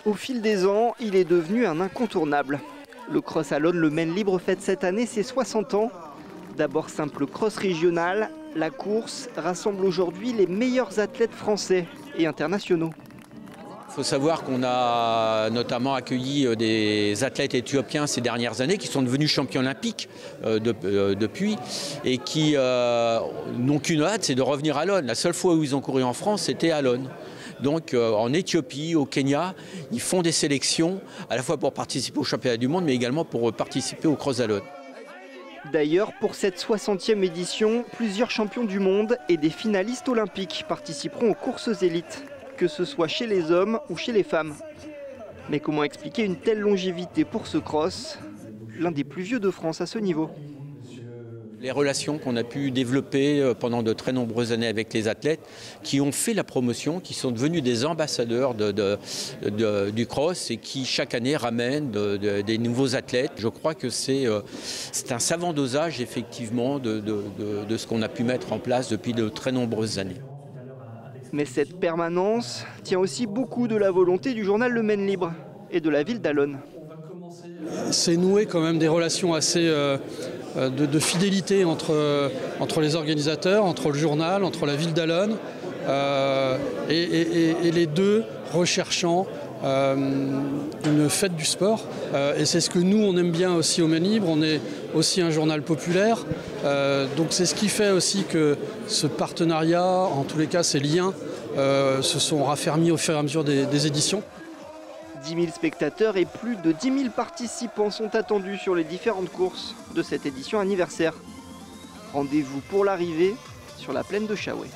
Au fil des ans, il est devenu un incontournable. Le cross à l'Aune, le Maine Libre, fête cette année ses 60 ans. D'abord simple cross régional, la course rassemble aujourd'hui les meilleurs athlètes français et internationaux. Il faut savoir qu'on a notamment accueilli des athlètes éthiopiens ces dernières années qui sont devenus champions olympiques depuis et qui n'ont qu'une hâte, c'est de revenir à l'Aune. La seule fois où ils ont couru en France, c'était à l'Aune. Donc en Éthiopie, au Kenya, ils font des sélections à la fois pour participer au championnat du monde mais également pour participer au cross à l'Aune. D'ailleurs, pour cette 60e édition, plusieurs champions du monde et des finalistes olympiques participeront aux courses élites, que ce soit chez les hommes ou chez les femmes. Mais comment expliquer une telle longévité pour ce cross, l'un des plus vieux de France à ce niveau? Les relations qu'on a pu développer pendant de très nombreuses années avec les athlètes qui ont fait la promotion, qui sont devenus des ambassadeurs du cross et qui chaque année ramènent des nouveaux athlètes. Je crois que c'est un savant dosage effectivement de ce qu'on a pu mettre en place depuis de très nombreuses années. Mais cette permanence tient aussi beaucoup de la volonté du journal Le Maine Libre et de la ville d'Allonne. C'est noué quand même des relations assez de fidélité entre les organisateurs, entre le journal, entre la ville d'Allonne et les deux recherchant une fête du sport. Et c'est ce que nous on aime bien aussi au Maine Libre, on est aussi un journal populaire. Donc c'est ce qui fait aussi que ce partenariat, en tous les cas ces liens, se sont raffermis au fur et à mesure des éditions. 10 000 spectateurs et plus de 10 000 participants sont attendus sur les différentes courses de cette édition anniversaire. Rendez-vous pour l'arrivée sur la plaine de Chaoué.